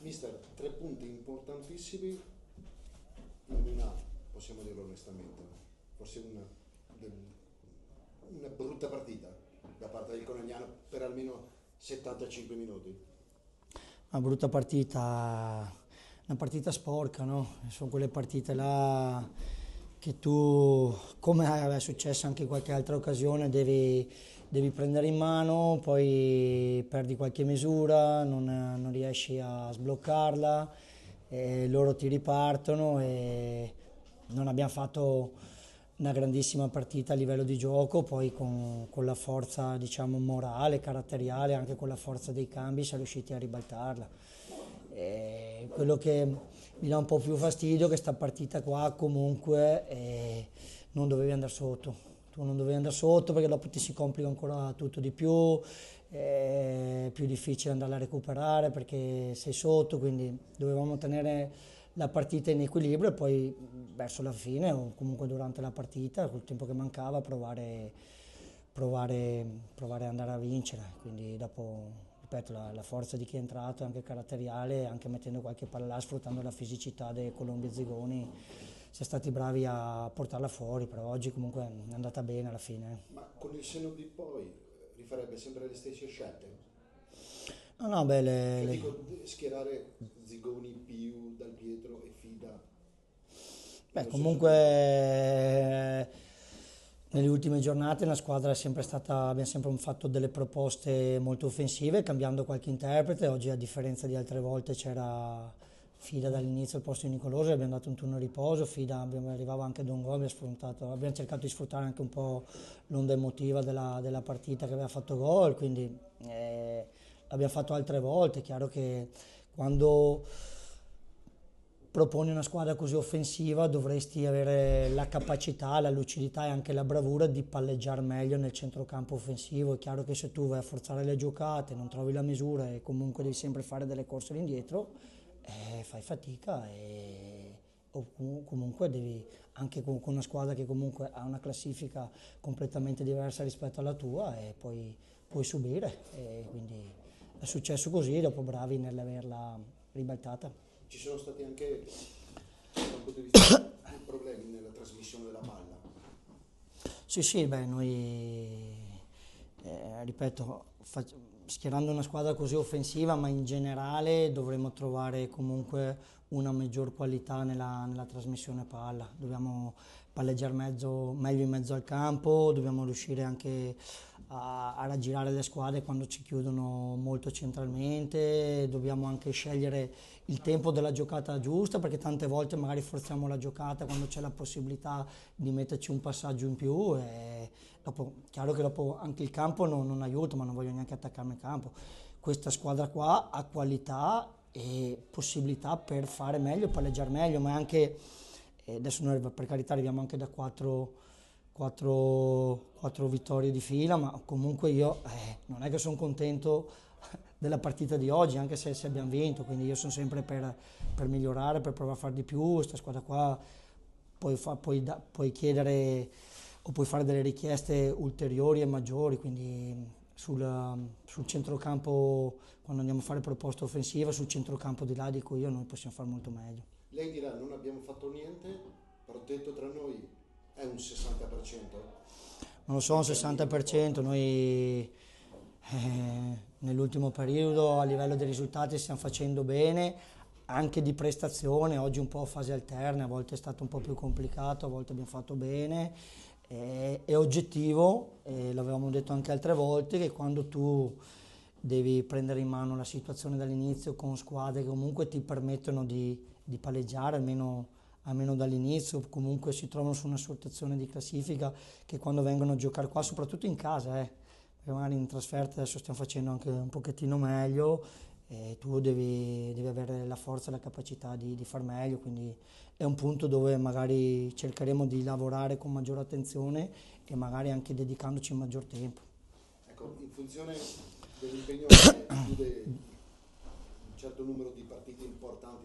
Mister, 3 punti importantissimi in una, possiamo dirlo onestamente, forse una brutta partita da parte del Conegliano per almeno 75 minuti. Una brutta partita, una partita sporca, no? Sono quelle partite là che tu, come è successo anche in qualche altra occasione, devi prendere in mano, poi perdi qualche misura, non riesci a sbloccarla, e loro ti ripartono e non abbiamo fatto una grandissima partita a livello di gioco, poi con la forza diciamo morale, caratteriale, anche con la forza dei cambi siamo riusciti a ribaltarla. E quello che mi dà un po' più fastidio è che sta partita qua comunque non dovevi andare sotto. Tu non dovevi andare sotto perché dopo ti si complica ancora tutto di più, è più difficile andarla a recuperare perché sei sotto, quindi dovevamo tenere la partita in equilibrio e poi verso la fine o comunque durante la partita, col tempo che mancava, provare ad andare a vincere. Quindi dopo, ripeto, la forza di chi è entrato, anche caratteriale, anche mettendo qualche palla là, sfruttando la fisicità dei Colombi e Zigoni, siamo stati bravi a portarla fuori, però oggi comunque è andata bene alla fine. Ma con il senno di poi rifarebbe sempre le stesse scelte? No, no, beh, Cioè dico, schierare Zigoni, Piu, Dal Pietro e Fida beh, nello stesso comunque gruppo? nelle ultime giornate la squadra è sempre stata, abbiamo sempre fatto delle proposte molto offensive, cambiando qualche interprete. Oggi, a differenza di altre volte, c'era Fida dall'inizio al posto di Nicoloso, abbiamo dato un turno di riposo. Fida arrivava anche da un gol, abbiamo cercato di sfruttare anche un po' l'onda emotiva della partita che aveva fatto gol, quindi l'abbiamo fatto altre volte. È chiaro che quando proponi una squadra così offensiva dovresti avere la capacità, la lucidità e anche la bravura di palleggiare meglio nel centrocampo offensivo. È chiaro che se tu vai a forzare le giocate, non trovi la misura e comunque devi sempre fare delle corse all'indietro, fai fatica o comunque devi, anche con una squadra che comunque ha una classifica completamente diversa rispetto alla tua, e poi puoi subire. E quindi è successo così, dopo bravi nell'averla ribaltata. Ci sono stati anche, dal punto di vista dei problemi nella trasmissione della palla. Sì, sì, beh, noi, ripeto, schierando una squadra così offensiva, ma in generale dovremmo trovare comunque una maggior qualità nella trasmissione palla. Dobbiamo palleggiare meglio in mezzo al campo, dobbiamo riuscire anche a raggirare le squadre quando ci chiudono molto centralmente, dobbiamo anche scegliere il tempo della giocata giusta, perché tante volte magari forziamo la giocata quando c'è la possibilità di metterci un passaggio in più e dopo, chiaro che dopo anche il campo non aiuta, ma non voglio neanche attaccarmi al campo. Questa squadra qua ha qualità e possibilità per fare meglio, palleggiare meglio, ma anche, adesso noi per carità arriviamo anche da quattro vittorie di fila, ma comunque io non è che sono contento della partita di oggi, anche se abbiamo vinto, quindi io sono sempre per migliorare, per provare a fare di più. Questa squadra qua puoi chiedere o puoi fare delle richieste ulteriori e maggiori, quindi sul centrocampo, quando andiamo a fare proposta offensiva, sul centrocampo di là dico io, noi possiamo fare molto meglio. Lei dirà non abbiamo fatto niente, però detto tra noi è un 60%. Non lo so, un Dei cambi che porta. 60%, noi nell'ultimo periodo a livello dei risultati stiamo facendo bene, anche di prestazione, oggi un po' a fasi alterne, a volte è stato un po' più complicato, a volte abbiamo fatto bene. È oggettivo, l'avevamo detto anche altre volte, che quando tu devi prendere in mano la situazione dall'inizio con squadre che comunque ti permettono di palleggiare almeno dall'inizio, comunque si trovano su una situazione di classifica che quando vengono a giocare qua, soprattutto in casa, perché magari in trasferta adesso stiamo facendo anche un pochettino meglio, e tu devi avere la forza e la capacità di far meglio, quindi è un punto dove magari cercheremo di lavorare con maggiore attenzione e magari anche dedicandoci maggior tempo. Ecco, in funzione dell'impegno che include un certo numero di partite importanti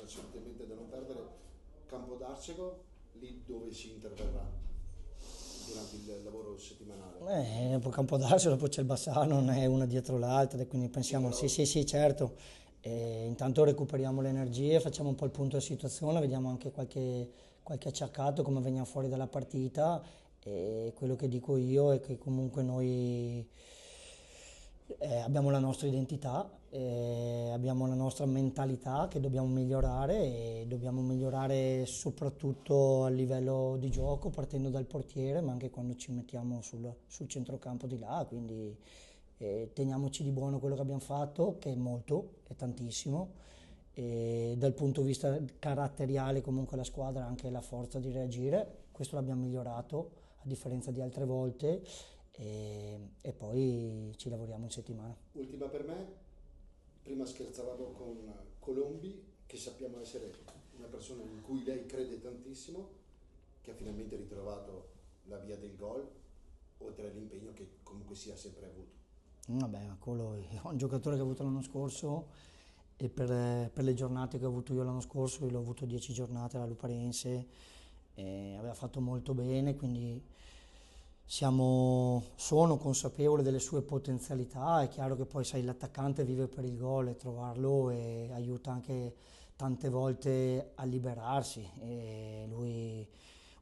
assolutamente da non perdere, Campodarsego, lì dove si interverrà durante il lavoro settimanale. Dopo Campodarsio, dopo c'è il Bassano, non è una dietro l'altra, e quindi Sì, pensiamo, sì, però sì, sì, certo, E intanto recuperiamo le energie, facciamo un po' il punto della situazione, vediamo anche qualche acciaccato, come veniamo fuori dalla partita. E quello che dico io è che comunque noi abbiamo la nostra identità, abbiamo la nostra mentalità che dobbiamo migliorare, e dobbiamo migliorare soprattutto a livello di gioco, partendo dal portiere, ma anche quando ci mettiamo sul centrocampo di là. Quindi teniamoci di buono quello che abbiamo fatto, che è molto, è tantissimo. E dal punto di vista caratteriale comunque la squadra ha anche la forza di reagire, questo l'abbiamo migliorato a differenza di altre volte, e poi ci lavoriamo in settimana. Ultima per me, prima scherzavamo con Colombi, che sappiamo essere una persona in cui lei crede tantissimo, che ha finalmente ritrovato la via del gol, oltre all'impegno che comunque sia sempre avuto. Vabbè, quello è un giocatore che ho avuto l'anno scorso, e per le giornate che ho avuto io l'anno scorso, io l'ho avuto 10 giornate alla Luparense, e aveva fatto molto bene, quindi sono consapevole delle sue potenzialità. È chiaro che poi sai, l'attaccante vive per il gol, e trovarlo e aiuta anche tante volte a liberarsi, e lui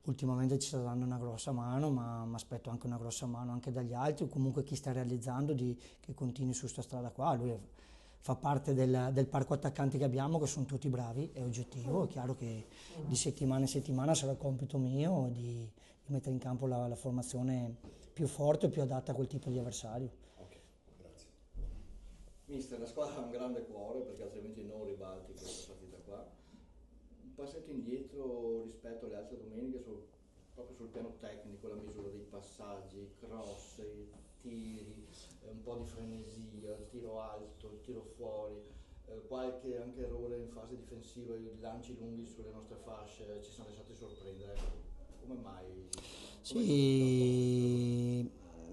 ultimamente ci sta dando una grossa mano, ma mi aspetto anche una grossa mano anche dagli altri, o comunque chi sta realizzando, che continui su questa strada qua. Fa parte del parco attaccanti che abbiamo, che sono tutti bravi, è oggettivo. È chiaro che di settimana in settimana sarà compito mio di mettere in campo la formazione più forte e più adatta a quel tipo di avversario. Ok, grazie. Mister, la squadra ha un grande cuore, perché altrimenti non ribalti questa partita qua. Un passetto indietro rispetto alle altre domeniche, proprio sul piano tecnico, la misura dei passaggi, cross, i tiri, un po' di frenesia, il tiro alto, il tiro fuori, qualche anche errore in fase difensiva, i lanci lunghi sulle nostre fasce ci sono lasciati sorprendere. Come mai? Sì,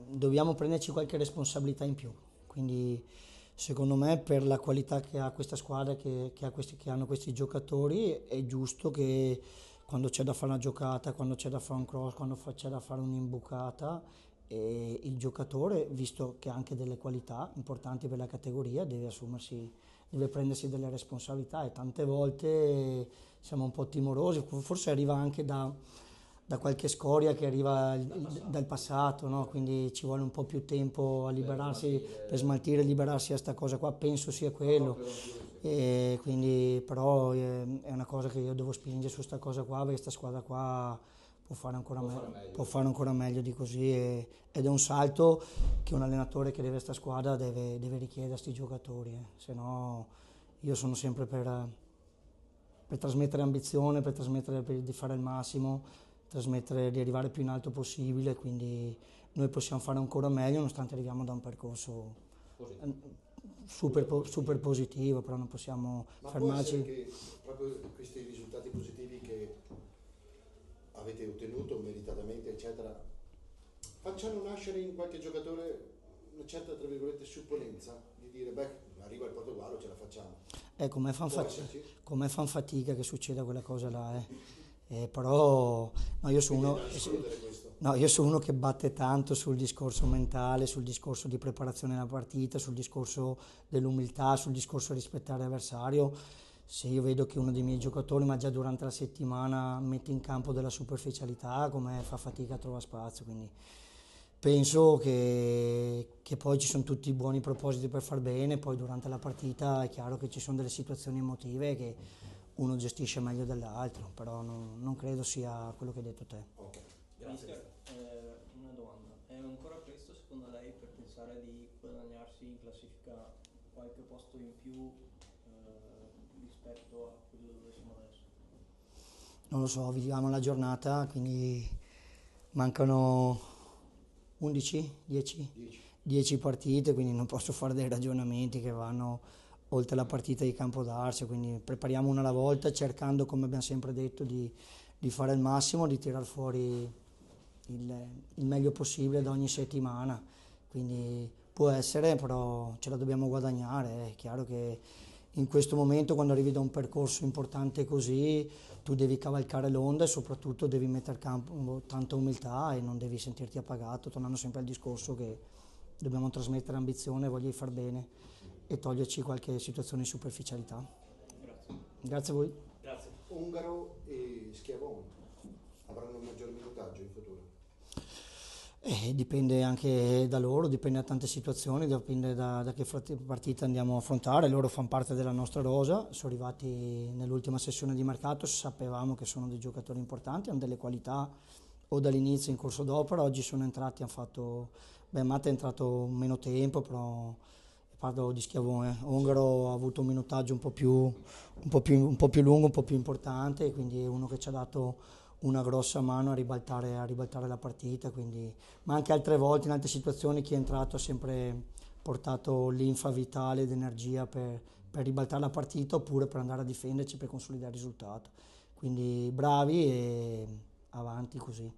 dobbiamo prenderci qualche responsabilità in più. Quindi secondo me, per la qualità che ha questa squadra, che hanno questi giocatori, è giusto che quando c'è da fare una giocata, quando c'è da fare un cross, quando c'è da fare un'imbucata, il giocatore, visto che ha anche delle qualità importanti per la categoria, deve prendersi delle responsabilità. E tante volte siamo un po' timorosi, forse arriva anche da qualche scoria che arriva dal passato, no? Quindi ci vuole un po' più tempo a liberarsi, per smaltire e liberarsi da sta cosa qua, penso sia quello. E quindi però è una cosa che io devo spingere su sta cosa qua, perché sta squadra qua può fare ancora meglio di così, ed è un salto che un allenatore che deve sta squadra deve richiedere a sti giocatori, se no io sono sempre per trasmettere ambizione, di fare il massimo, trasmettere di arrivare più in alto possibile. Quindi noi possiamo fare ancora meglio, nonostante arriviamo da un percorso super positivo, però non possiamo fermarci. Ma può essere che proprio questi risultati positivi che avete ottenuto meritatamente, eccetera, facciano nascere in qualche giocatore una certa, tra virgolette, supponenza di dire, beh, arriva il Portogallo, ce la facciamo. Come fan fatica che succeda quella cosa là, però no, io sono uno che batte tanto sul discorso mentale, sul discorso di preparazione della partita, sul discorso dell'umiltà, sul discorso di rispettare l'avversario. Se io vedo che uno dei miei giocatori, ma già durante la settimana, mette in campo della superficialità, come fa fatica a trovare spazio. Quindi penso che poi ci sono tutti i buoni propositi per far bene, poi durante la partita è chiaro che ci sono delle situazioni emotive che uno gestisce meglio dell'altro, però non credo sia quello che hai detto te. Ok, grazie. Mister, una domanda. È ancora presto secondo lei per pensare di guadagnarsi in classifica qualche posto in più rispetto a quello dove siamo adesso? Non lo so, viviamo la giornata, quindi mancano 11, 10 partite, quindi non posso fare dei ragionamenti che vanno oltre la partita di Campodarsi. Quindi prepariamo una alla volta, cercando, come abbiamo sempre detto, di fare il massimo, di tirar fuori il meglio possibile da ogni settimana. Quindi può essere, però ce la dobbiamo guadagnare. È chiaro che in questo momento, quando arrivi da un percorso importante così, tu devi cavalcare l'onda, e soprattutto devi mettere in campo tanta umiltà e non devi sentirti appagato, tornando sempre al discorso che dobbiamo trasmettere ambizione e voglia di far bene. e toglierci qualche situazione di superficialità. Grazie. Grazie a voi. Grazie. Ungaro e Schiavone avranno un maggior minutaggio in futuro? Dipende anche da loro, dipende da tante situazioni, dipende da che partita andiamo a affrontare. Loro fanno parte della nostra rosa, sono arrivati nell'ultima sessione di mercato, sapevamo che sono dei giocatori importanti, hanno delle qualità o dall'inizio in corso d'opera. Oggi sono entrati, hanno fatto, Matt è entrato meno tempo, però parlo di Schiavone. Ungaro ha avuto un minutaggio un po' più lungo, un po' più importante, quindi è uno che ci ha dato una grossa mano a ribaltare la partita, ma anche altre volte in altre situazioni chi è entrato ha sempre portato linfa vitale ed energia per ribaltare la partita oppure per andare a difenderci per consolidare il risultato. Quindi bravi e avanti così.